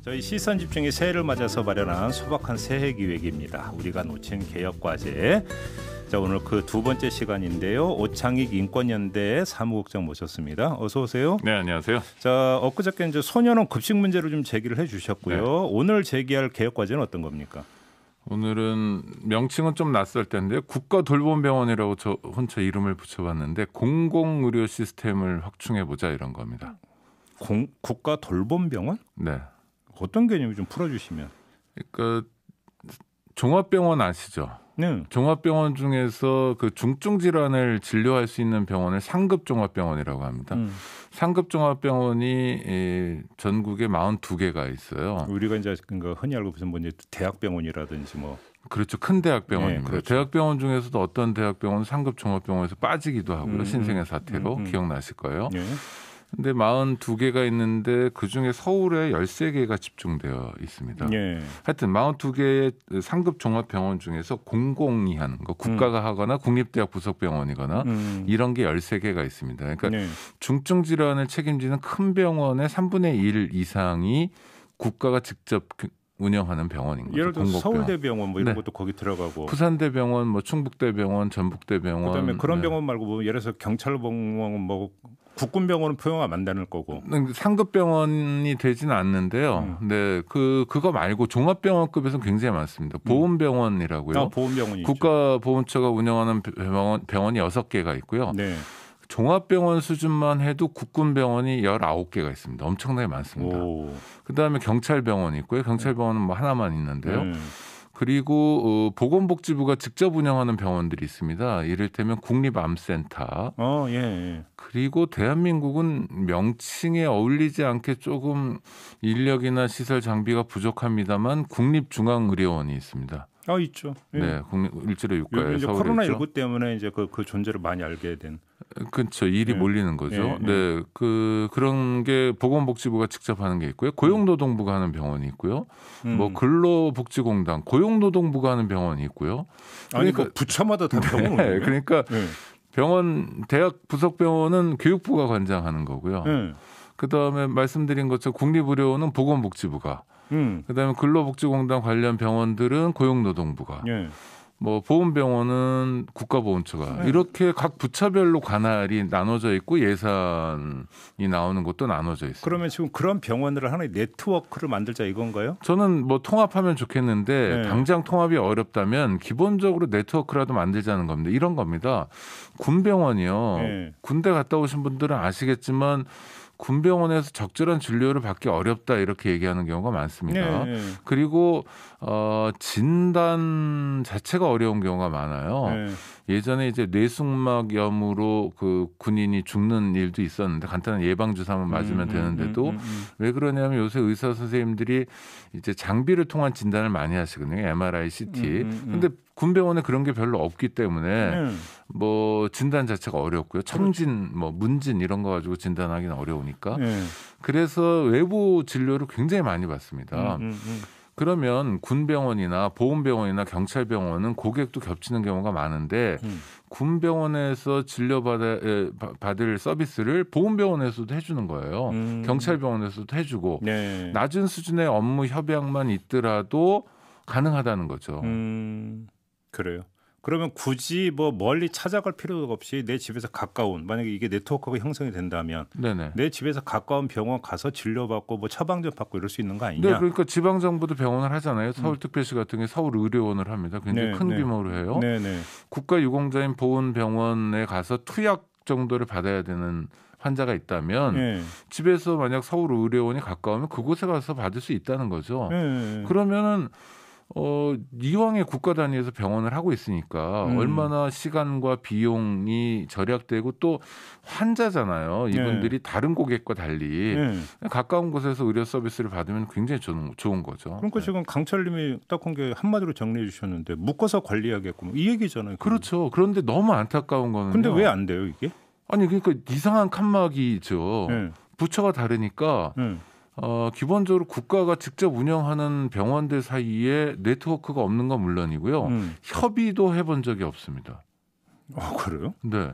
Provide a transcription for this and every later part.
저희 시선 집중이 새해를 맞아서 마련한 소박한 새해 기획입니다. 우리가 놓친 개혁 과제. 자, 오늘 그 두 번째 시간인데요. 오창익 인권연대 사무국장 모셨습니다. 어서 오세요. 네, 안녕하세요. 자, 엊그저께 이제 소년원 급식 문제를 좀 제기를 해주셨고요. 네. 오늘 제기할 개혁 과제는 어떤 겁니까? 오늘은 명칭은 좀 낯설 텐데 국가돌봄병원이라고 저 혼자 이름을 붙여봤는데 공공의료 시스템을 확충해 보자 이런 겁니다. 국가돌봄병원? 네. 어떤 개념이 좀 풀어주시면. 그러니까 종합병원 아시죠? 네. 종합병원 중에서 그 중증 질환을 진료할 수 있는 병원을 상급 종합병원이라고 합니다. 상급 종합병원이 전국에 42개가 있어요. 우리가 이제 흔히 알고 무슨 대학병원이라든지 뭐. 그렇죠. 큰 대학병원입니다. 네, 그렇죠. 대학병원 중에서도 어떤 대학병원은 상급 종합병원에서 빠지기도 하고요. 신생의 사태로 기억나실 거예요. 네. 근데 42개가 있는데 그중에 서울에 13개가 집중되어 있습니다. 네. 하여튼 42개의 상급 종합병원 중에서 공공이 하는 거, 국가가 하거나 국립대학 부속병원이거나 이런 게 13개가 있습니다. 그러니까 네. 중증 질환을 책임지는 큰 병원의 3분의 1 이상이 국가가 직접 운영하는 병원인 거죠. 예를 들어 공공병원. 서울대병원 뭐 이런 네. 것도 거기 들어가고. 부산대병원, 뭐 충북대병원, 전북대병원. 그다음에 그런 네. 병원 말고 뭐 예를 들어서 경찰병원 뭐 국군병원은 포용하면 안 되는 거고. 상급병원이 되지는 않는데요. 네, 그거 말고 종합병원급에서는 굉장히 많습니다. 보훈병원이라고요. 아, 보훈병원이 국가보훈처가 운영하는 병원이 6개가 있고요. 네. 종합병원 수준만 해도 국군병원이 19개가 있습니다. 엄청나게 많습니다. 그다음에 경찰병원이 있고요. 경찰병원은 뭐 하나만 있는데요. 그리고 보건복지부가 직접 운영하는 병원들이 있습니다. 이를테면 국립암센터. 예. 그리고 대한민국은 명칭에 어울리지 않게 조금 인력이나 시설 장비가 부족합니다만 국립중앙의료원이 있습니다. 있죠. 예. 네, 일제로 육가에 이제 서울에 코로나 있죠. 19 때문에 이제 그 존재를 많이 알게 된. 그렇죠. 일이 네. 몰리는 거죠. 네. 네, 그런 게 보건복지부가 직접 하는 게 있고요. 고용노동부가 하는 병원이 있고요. 뭐 근로복지공단, 고용노동부가 하는 병원이 있고요. 그러니까 부처마다 다 병원이 네, 그러니까 네. 대학 부속병원은 교육부가 관장하는 거고요. 네. 그다음에 말씀드린 것처럼 국립의료원은 보건복지부가, 그다음에 근로복지공단 관련 병원들은 고용노동부가, 네. 뭐 보훈병원은 국가보훈처가 이렇게 각 부처별로 관할이 나눠져 있고 예산이 나오는 것도 나눠져 있습니다. 그러면 지금 그런 병원들을 하나의 네트워크를 만들자 이건가요? 저는 뭐 통합하면 좋겠는데 네. 당장 통합이 어렵다면 기본적으로 네트워크라도 만들자는 겁니다. 이런 겁니다. 군병원이요. 네. 군대 갔다 오신 분들은 아시겠지만 군병원에서 적절한 진료를 받기 어렵다 이렇게 얘기하는 경우가 많습니다. 네. 그리고 진단 자체가 어려운 경우가 많아요. 네. 예전에 이제 뇌숙막염으로 그 군인이 죽는 일도 있었는데 간단한 예방 주사만 맞으면 되는데도 왜 그러냐면 요새 의사 선생님들이 이제 장비를 통한 진단을 많이 하시거든요. MRI, CT. 근데 군병원에 그런 게 별로 없기 때문에 뭐 진단 자체가 어렵고요. 청진, 뭐 문진 이런 거 가지고 진단하기는 어려우니까. 그래서 외부 진료를 굉장히 많이 받습니다. 그러면 군병원이나 보훈병원이나 경찰병원은 고객도 겹치는 경우가 많은데 군병원에서 진료받을 서비스를 보훈병원에서도 해주는 거예요. 경찰병원에서도 해주고 네. 낮은 수준의 업무 협약만 있더라도 가능하다는 거죠. 그래요. 그러면 굳이 뭐 멀리 찾아갈 필요가 없이 내 집에서 가까운, 만약에 이게 네트워크가 형성이 된다면 네네. 내 집에서 가까운 병원 가서 진료받고 뭐 처방전 받고 이럴 수 있는 거 아니냐? 네, 그러니까 지방정부도 병원을 하잖아요. 서울특별시 같은 게 서울의료원을 합니다. 굉장히 큰 규모로 해요. 네네. 국가유공자인 보훈병원에 가서 투약 정도를 받아야 되는 환자가 있다면 집에서 만약 서울의료원이 가까우면 그곳에 가서 받을 수 있다는 거죠. 그러면은 이왕에 국가 단위에서 병원을 하고 있으니까 얼마나 시간과 비용이 절약되고 또 환자잖아요. 이분들이 다른 고객과 달리 가까운 곳에서 의료 서비스를 받으면 굉장히 좋은 거죠. 그러니까 지금 강철님이 딱 한 게 한마디로 정리해 주셨는데 묶어서 관리하겠고 이 얘기잖아요. 그렇죠. 그런데 너무 안타까운 거는 근데 왜 안 돼요 이게? 아니 그러니까 이상한 칸막이죠. 부처가 다르니까 기본적으로 국가가 직접 운영하는 병원들 사이에 네트워크가 없는 건 물론이고요. 협의도 해본 적이 없습니다. 그래요? 네.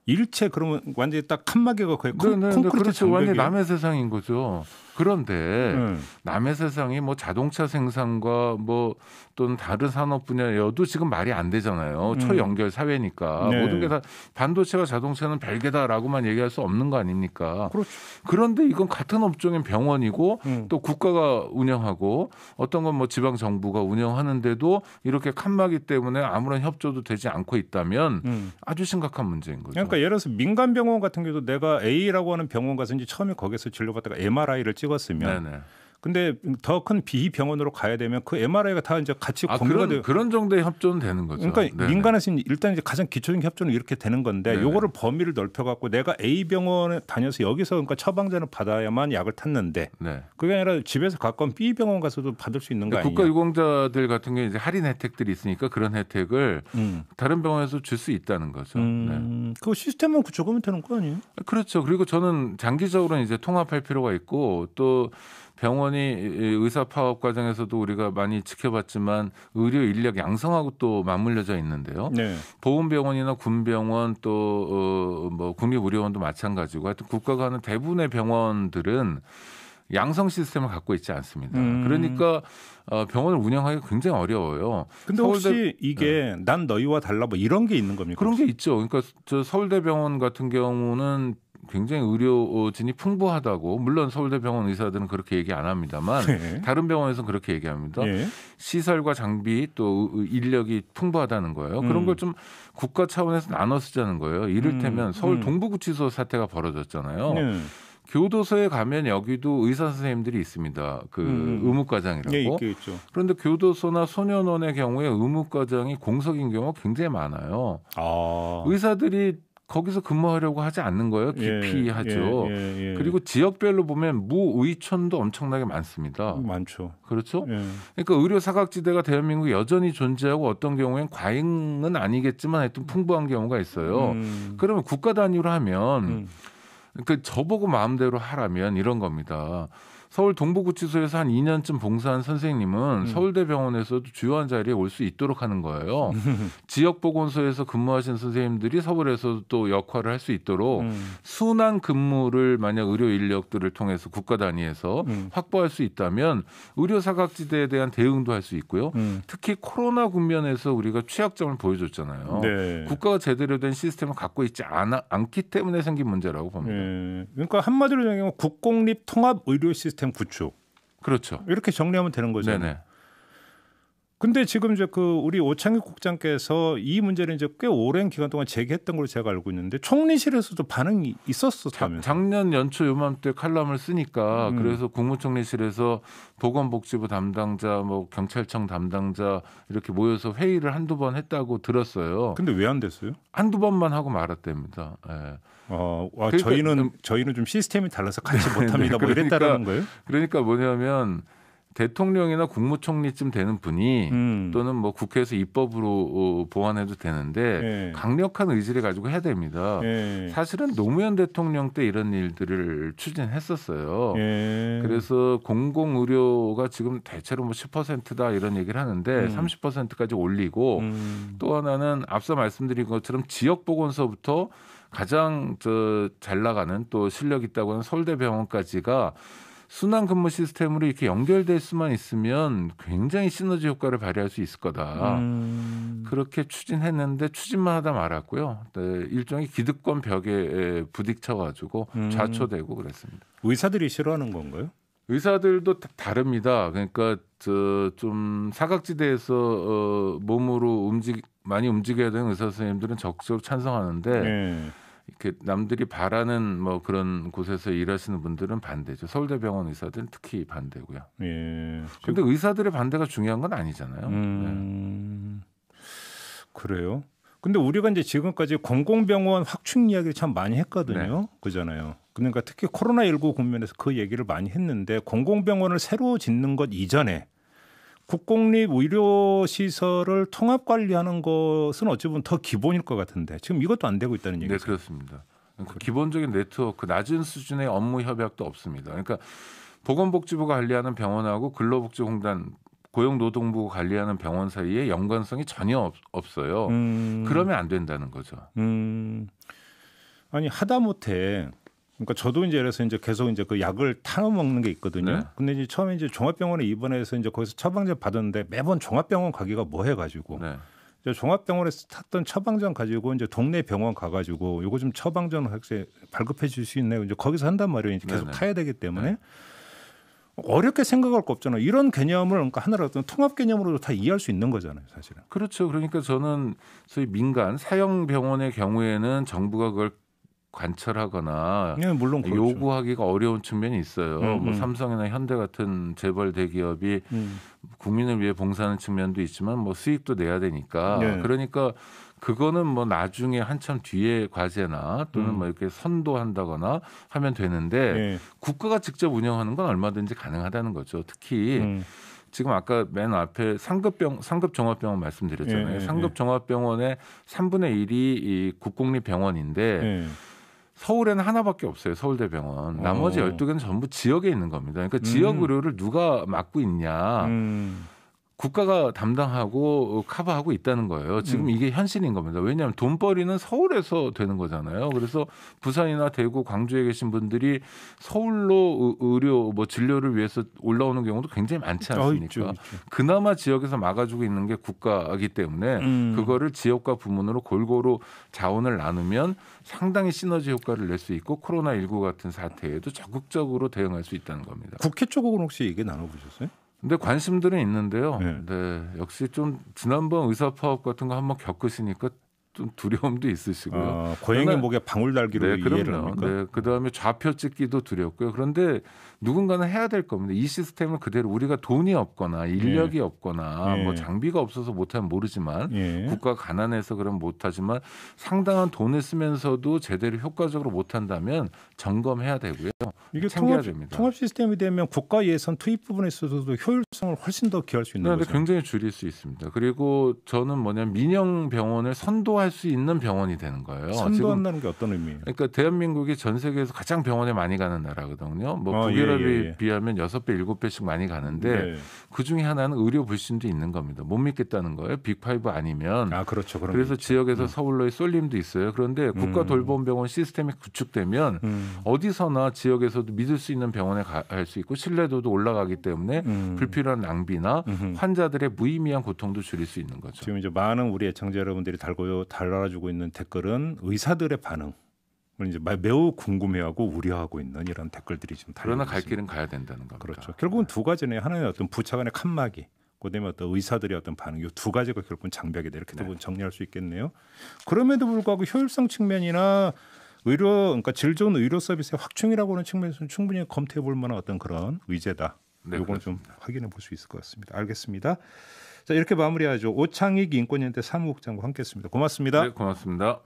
일체 그러면 완전히 딱 칸막이가 거의 콘크리트 그렇죠. 장벽이에요. 완전히 남의 세상인 거죠. 그런데 남의 세상이 뭐 자동차 생산과 뭐 또는 다른 산업 분야여도 지금 말이 안 되잖아요. 초연결 사회니까 네. 모든 게 다 반도체와 자동차는 별개다라고만 얘기할 수 없는 거 아닙니까? 그렇죠. 그런데 이건 같은 업종인 병원이고 또 국가가 운영하고 어떤 건 뭐 지방 정부가 운영하는데도 이렇게 칸막이 때문에 아무런 협조도 되지 않고 있다면 아주 심각한 문제인 거죠. 그러니까 예를 들어서 민간 병원 같은 경우도 내가 A라고 하는 병원 가서 이제 처음에 거기서 진료받다가 MRI를 찍었으면 네네. 근데 더 큰 B병원으로 가야 되면 그 MRI가 다 이제 같이 공유가 돼요. 그런 정도의 협조는 되는 거죠. 그러니까 네네. 민간에서는 일단 이제 가장 기초적인 협조는 이렇게 되는 건데 네네. 요거를 범위를 넓혀 갖고 내가 A 병원에 다녀서 여기서 그러니까 처방전을 받아야만 약을 탔는데 네. 그게 아니라 집에서 가까운 B 병원 가서도 받을 수 있는 거 아니냐. 국가유공자들 같은 경우에 이제 할인 혜택들이 있으니까 그런 혜택을 다른 병원에서 줄 수 있다는 거죠. 네. 그 시스템만 구축하면 되는 거 아니에요? 그렇죠. 그리고 저는 장기적으로 이제 통합할 필요가 있고 또 병원이 의사 파업 과정에서도 우리가 많이 지켜봤지만 의료 인력 양성하고 또 맞물려져 있는데요. 네. 보훈병원이나 군병원 또 뭐 국립의료원도 마찬가지고 하여튼 국가가 하는 대부분의 병원들은 양성 시스템을 갖고 있지 않습니다. 그러니까 병원을 운영하기가 굉장히 어려워요. 근데 혹시 이게 난 너희와 달라 뭐 이런 게 있는 겁니까? 그런 게 있죠. 그러니까 저 서울대병원 같은 경우는 굉장히 의료진이 풍부하다고 물론 서울대병원 의사들은 그렇게 얘기 안 합니다만 네. 다른 병원에서는 그렇게 얘기합니다. 예. 시설과 장비 또 인력이 풍부하다는 거예요. 그런 걸 좀 국가 차원에서 나눠 쓰자는 거예요. 이를테면 서울 동부구치소 사태가 벌어졌잖아요. 네. 교도소에 가면 여기도 의사 선생님들이 있습니다. 그 의무과장이라고. 예, 있겠죠. 그런데 교도소나 소년원의 경우에 의무과장이 공석인 경우가 굉장히 많아요. 아. 의사들이 거기서 근무하려고 하지 않는 거예요. 기피하죠. 예. 그리고 지역별로 보면 무의촌도 엄청나게 많습니다. 많죠. 그렇죠? 예. 그러니까 의료 사각지대가 대한민국에 여전히 존재하고 어떤 경우엔 과잉은 아니겠지만 하여튼 풍부한 경우가 있어요. 그러면 국가 단위로 하면 그 저보고 마음대로 하라면 이런 겁니다. 서울 동부구치소에서 한 2년쯤 봉사한 선생님은 서울대병원에서도 주요한 자리에 올 수 있도록 하는 거예요. 지역보건소에서 근무하신 선생님들이 서울에서도 또 역할을 할 수 있도록 순환 근무를 만약 의료 인력들을 통해서 국가 단위에서 확보할 수 있다면 의료 사각지대에 대한 대응도 할 수 있고요. 특히 코로나 국면에서 우리가 취약점을 보여줬잖아요. 네. 국가가 제대로 된 시스템을 갖고 있지 않기 때문에 생긴 문제라고 봅니다. 예. 그러니까 한마디로 얘기하면 국공립 통합 의료 시스템 구축. 그렇죠. 이렇게 정리하면 되는 거죠. 네네. 근데 지금 이제 그 우리 오창익 국장께서 이 문제를 이제 꽤 오랜 기간 동안 제기했던 걸로 제가 알고 있는데 총리실에서도 반응이 있었었다면서요. 작년 연초 요맘때 칼럼을 쓰니까 그래서 국무총리실에서 보건복지부 담당자, 뭐 경찰청 담당자 이렇게 모여서 회의를 한두 번 했다고 들었어요. 근데 왜 안 됐어요? 한두 번만 하고 말았답니다. 예. 그러니까, 저희는 좀 시스템이 달라서 같이 못합니다. 뭐 이랬다라는 거예요? 그러니까 뭐냐면 대통령이나 국무총리쯤 되는 분이 또는 뭐 국회에서 입법으로 보완해도 되는데 강력한 의지를 가지고 해야 됩니다. 사실은 노무현 대통령 때 이런 일들을 추진했었어요. 그래서 공공의료가 지금 대체로 뭐 10%다 이런 얘기를 하는데 30%까지 올리고 또 하나는 앞서 말씀드린 것처럼 지역보건소부터 가장 잘 나가는 또 실력 있다고 하는 서울대병원까지가 순환 근무 시스템으로 이렇게 연결될 수만 있으면 굉장히 시너지 효과를 발휘할 수 있을 거다. 그렇게 추진했는데 추진만 하다 말았고요. 네, 일종의 기득권 벽에 부딪혀가지고 좌초되고 그랬습니다. 의사들이 싫어하는 건가요? 의사들도 다릅니다. 그러니까 좀 사각지대에서 몸으로 많이 움직여야 되는 의사 선생님들은 적극적으로 찬성하는데 이렇게 남들이 바라는 뭐 그런 곳에서 일하시는 분들은 반대죠. 서울대병원 의사들은 특히 반대고요. 그런데 의사들의 반대가 중요한 건 아니잖아요. 네. 그래요? 근데 우리가 이제 지금까지 공공병원 확충 이야기를 참 많이 했거든요. 네. 그잖아요. 그러니까 특히 코로나19 국면에서 그 얘기를 많이 했는데 공공병원을 새로 짓는 것 이전에 국공립 의료시설을 통합 관리하는 것은 어찌 보면 더 기본일 것 같은데 지금 이것도 안 되고 있다는 얘기죠. 네, 그렇습니다. 그러니까 기본적인 네트워크, 낮은 수준의 업무 협약도 없습니다. 그러니까 보건복지부가 관리하는 병원하고 근로복지공단, 고용노동부가 관리하는 병원 사이에 연관성이 전혀 없어요. 그러면 안 된다는 거죠. 아니 하다못해 그러니까 저도 이제 그래서 이제 계속 이제 그 약을 타눠 먹는 게 있거든요. 네. 근데 이제 처음에 이제 종합병원에 입원해서 이제 거기서 처방전 받았는데 매번 종합병원 가기가 뭐해가지고 네. 이제 종합병원에서 탔던 처방전 가지고 이제 동네 병원 가가지고 요거 좀 처방전 혹시 발급해 줄 수 있나요? 이제 거기서 한단 말이에요. 이제 계속 네네. 타야 되기 때문에. 네. 어렵게 생각할 거 없잖아요. 이런 개념을 그러니까 하나로 어떤 통합 개념으로도 다 이해할 수 있는 거잖아요, 사실은. 그렇죠. 그러니까 저는 소위 민간 사형 병원의 경우에는 정부가 그걸 관철하거나 네, 물론 그렇죠. 요구하기가 어려운 측면이 있어요. 뭐 삼성이나 현대 같은 재벌 대기업이 국민을 위해 봉사하는 측면도 있지만 뭐 수익도 내야 되니까. 네. 그러니까 그거는 뭐 나중에 한참 뒤에 과제나 또는 뭐 이렇게 선도한다거나 하면 되는데 네. 국가가 직접 운영하는 건 얼마든지 가능하다는 거죠. 특히 지금 아까 맨 앞에 상급 종합병원 말씀드렸잖아요. 예, 상급 종합병원의 3분의 1이 이 국공립병원인데 네. 서울에는 하나밖에 없어요. 서울대병원. 나머지 12개는 전부 지역에 있는 겁니다. 그러니까 지역 의료를 누가 맡고 있냐. 국가가 담당하고 커버하고 있다는 거예요. 지금 이게 현실인 겁니다. 왜냐하면 돈벌이는 서울에서 되는 거잖아요. 그래서 부산이나 대구, 광주에 계신 분들이 서울로 의료 뭐 진료를 위해서 올라오는 경우도 굉장히 많지 않습니까? 있죠. 그나마 지역에서 막아주고 있는 게 국가이기 때문에 그거를 지역과 부문으로 골고루 자원을 나누면 상당히 시너지 효과를 낼 수 있고 코로나19 같은 사태에도 적극적으로 대응할 수 있다는 겁니다. 국회 쪽은 혹시 얘기 나눠보셨어요? 근데 관심들은 있는데요. 네. 네, 역시 좀 지난번 의사 파업 같은 거 한번 겪으시니까 좀 두려움도 있으시고요. 고양이 목에 방울 달기로 네, 이해를 그럼요. 합니까? 네, 그다음에 좌표 찍기도 두렵고요. 그런데 누군가는 해야 될 겁니다. 이 시스템을 그대로 우리가 돈이 없거나 인력이 없거나 뭐 장비가 없어서 못하면 모르지만 국가가 가난해서 그럼 못하지만 상당한 돈을 쓰면서도 제대로 효과적으로 못한다면 점검해야 되고요. 이게 챙겨야 됩니다. 통합 시스템이 되면 국가 예산 투입 부분에 있어서도 효율성을 훨씬 더 기할 수 있는 네, 거죠. 굉장히 줄일 수 있습니다. 그리고 저는 뭐냐면 민영 병원을 선도할 수 있는 병원이 되는 거예요. 선도한다는 게 어떤 의미예요? 그러니까 대한민국이 전 세계에서 가장 병원에 많이 가는 나라거든요. 뭐 북유럽에 비하면 6배, 7배씩 많이 가는데 그중에 하나는 의료 불신도 있는 겁니다. 못 믿겠다는 거예요. 빅5 아니면. 그렇죠. 그래서 지역에서 서울로의 쏠림도 있어요. 그런데 국가 돌봄병원 시스템이 구축되면 어디서나 지역에서도 믿을 수 있는 병원에 갈 수 있고 신뢰도도 올라가기 때문에 불필요한 낭비나 환자들의 무의미한 고통도 줄일 수 있는 거죠. 지금 이제 많은 우리 애청자 여러분들이 달아주고 있는 댓글은 의사들의 반응. 이제 매우 궁금해하고 우려하고 있는 이런 댓글들이 지금 달리고 그러나 있습니다. 갈 길은 가야 된다는 겁니다. 그렇죠. 결국은 두 가지네요. 하나는 어떤 부차 간의 칸막이, 그다음에 어떤 의사들의 어떤 반응. 이 두 가지가 결국은 장벽이다. 이렇게 두 분 정리할 수 있겠네요. 그럼에도 불구하고 효율성 측면이나 그러니까 질 좋은 의료 서비스의 확충이라고 하는 측면에서는 충분히 검토해 볼 만한 어떤 그런 의제다. 네, 이건 좀 확인해 볼 수 있을 것 같습니다. 알겠습니다. 자, 이렇게 마무리하죠. 오창익 인권연대 사무국장과 함께했습니다. 고맙습니다. 네, 고맙습니다.